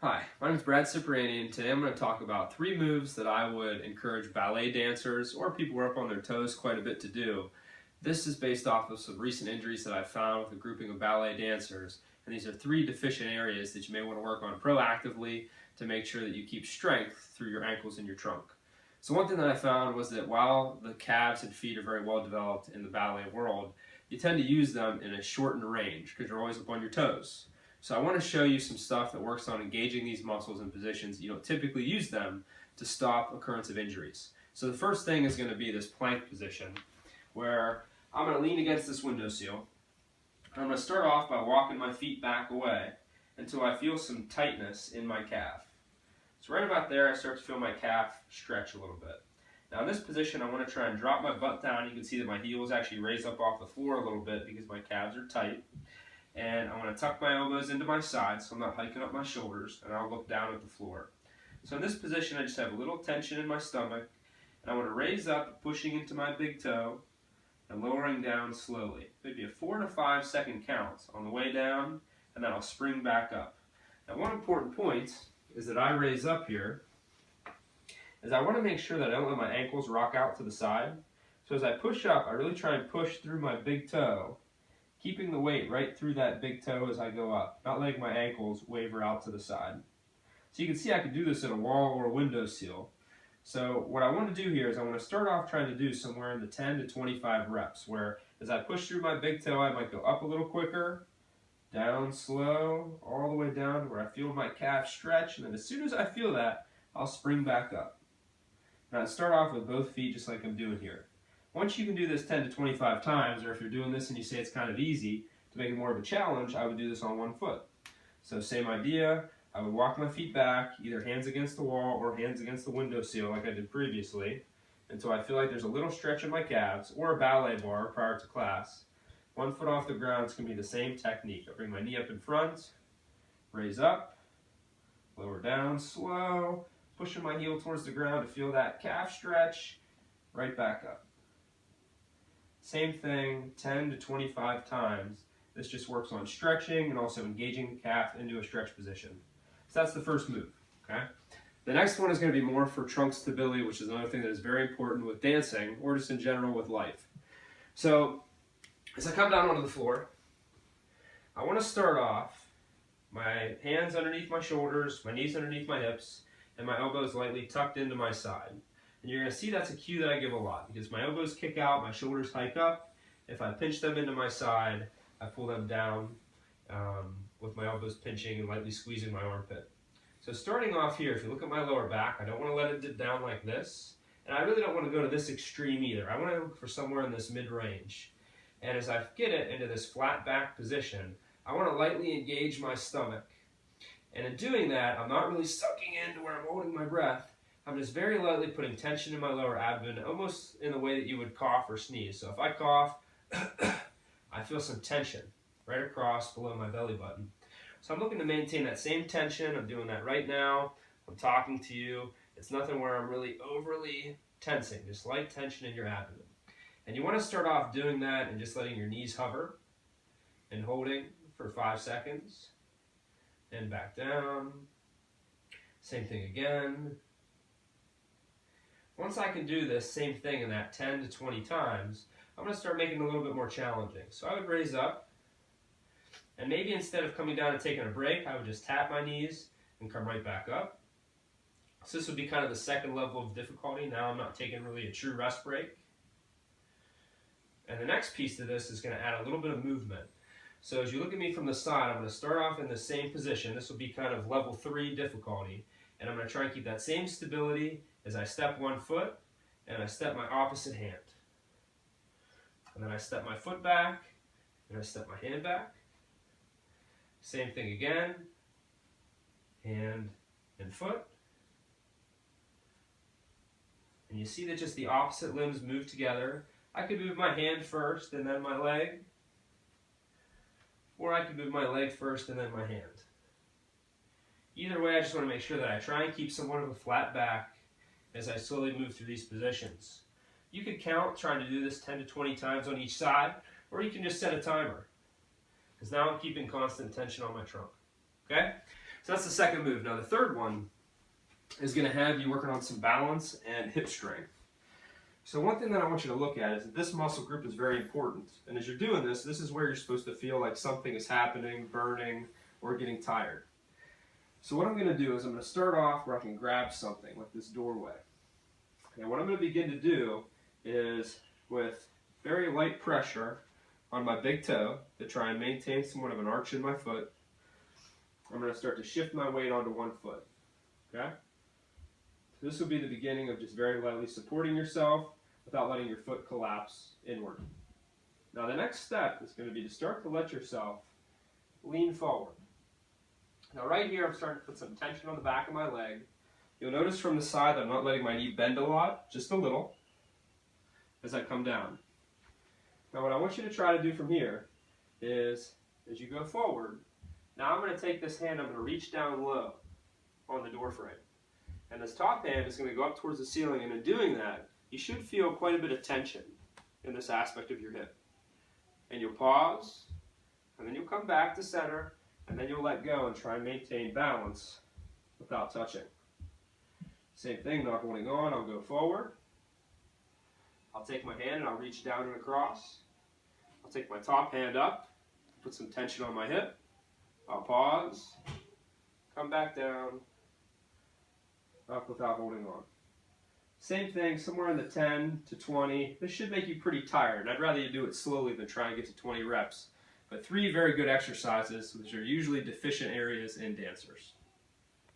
Hi, my name is Brad Cipriani, and today I'm going to talk about 3 moves that I would encourage ballet dancers or people who are up on their toes quite a bit to do. This is based off of some recent injuries that I've found with a grouping of ballet dancers, and these are 3 deficient areas that you may want to work on proactively to make sure that you keep strength through your ankles and your trunk. So one thing that I found was that while the calves and feet are very well developed in the ballet world, you tend to use them in a shortened range because you're always up on your toes. So I want to show you some stuff that works on engaging these muscles in positions you don't typically use them to stop occurrence of injuries. So the first thing is going to be this plank position where I'm going to lean against this windowsill. I'm going to start off by walking my feet back away until I feel some tightness in my calf. So right about there I start to feel my calf stretch a little bit. Now in this position I want to try and drop my butt down. You can see that my heels actually raise up off the floor a little bit because my calves are tight. And I want to tuck my elbows into my sides so I'm not hiking up my shoulders, and I'll look down at the floor. So in this position I just have a little tension in my stomach, and I want to raise up, pushing into my big toe and lowering down slowly. Maybe a 4 to 5 second count on the way down, and then I'll spring back up. Now one important point is that I raise up here is I want to make sure that I don't let my ankles rock out to the side. So as I push up, I really try and push through my big toe, keeping the weight right through that big toe as I go up, not letting my ankles waver out to the side. So you can see I could do this in a wall or a windowsill. So what I want to do here is I want to start off trying to do somewhere in the 10 to 25 reps, where as I push through my big toe, I might go up a little quicker, down slow, all the way down to where I feel my calf stretch, and then as soon as I feel that, I'll spring back up. Now I start off with both feet just like I'm doing here. Once you can do this 10 to 25 times, or if you're doing this and you say it's kind of easy, to make it more of a challenge, I would do this on one foot. So same idea, I would walk my feet back, either hands against the wall or hands against the windowsill like I did previously, until I feel like there's a little stretch in my calves, or a ballet bar prior to class. 1 foot off the ground is going to be the same technique. I bring my knee up in front, raise up, lower down, slow, pushing my heel towards the ground to feel that calf stretch, right back up. Same thing, 10 to 25 times. This just works on stretching and also engaging the calf into a stretch position. So that's the first move, okay? The next one is going to be more for trunk stability, which is another thing that is very important with dancing, or just in general with life. So, as I come down onto the floor, I want to start off, my hands underneath my shoulders, my knees underneath my hips, and my elbows lightly tucked into my side. And you're going to see that's a cue that I give a lot, because my elbows kick out, my shoulders hike up. If I pinch them into my side, I pull them down with my elbows pinching and lightly squeezing my armpit. So starting off here, if you look at my lower back, I don't want to let it dip down like this. And I really don't want to go to this extreme either. I want to look for somewhere in this mid-range. And as I get it into this flat back position, I want to lightly engage my stomach. And in doing that, I'm not really sucking into where I'm holding my breath. I'm just very lightly putting tension in my lower abdomen, almost in the way that you would cough or sneeze. So if I cough, I feel some tension right across below my belly button. So I'm looking to maintain that same tension. I'm doing that right now. I'm talking to you. It's nothing where I'm really overly tensing, just light tension in your abdomen. And you want to start off doing that and just letting your knees hover and holding for 5 seconds. And back down. Same thing again. Once I can do this same thing in that 10 to 20 times, I'm going to start making it a little bit more challenging. So I would raise up, and maybe instead of coming down and taking a break, I would just tap my knees and come right back up. So this would be kind of the second level of difficulty. Now I'm not taking really a true rest break. And the next piece to this is going to add a little bit of movement. So as you look at me from the side, I'm going to start off in the same position. This will be kind of level 3 difficulty. And I'm going to try and keep that same stability as I step 1 foot and I step my opposite hand. And then I step my foot back and I step my hand back. Same thing again. Hand and foot. And you see that just the opposite limbs move together. I could move my hand first and then my leg. Or I could move my leg first and then my hand. Either way, I just want to make sure that I try and keep somewhat of a flat back as I slowly move through these positions. You could count trying to do this 10 to 20 times on each side, or you can just set a timer. Because now I'm keeping constant tension on my trunk. Okay? So that's the second move. Now the third one is going to have you working on some balance and hip strength. So one thing that I want you to look at is that this muscle group is very important. And as you're doing this, this is where you're supposed to feel like something is happening, burning, or getting tired. So what I'm going to do is I'm going to start off where I can grab something, like this doorway. And what I'm going to begin to do is, with very light pressure on my big toe to try and maintain somewhat of an arch in my foot, I'm going to start to shift my weight onto one foot. Okay? So this will be the beginning of just very lightly supporting yourself without letting your foot collapse inward. Now the next step is going to be to start to let yourself lean forward. Now right here I'm starting to put some tension on the back of my leg. You'll notice from the side that I'm not letting my knee bend a lot, just a little, as I come down. Now what I want you to try to do from here is, as you go forward, now I'm going to take this hand, I'm going to reach down low on the door frame. And this top hand is going to go up towards the ceiling, and in doing that, you should feel quite a bit of tension in this aspect of your hip. And you'll pause, and then you'll come back to center, and then you'll let go and try and maintain balance without touching. Same thing, not holding on, I'll go forward. I'll take my hand and I'll reach down and across. I'll take my top hand up, put some tension on my hip. I'll pause, come back down, up without holding on. Same thing, somewhere in the 10 to 20. This should make you pretty tired. I'd rather you do it slowly than try and get to 20 reps. But 3 very good exercises, which are usually deficient areas in dancers.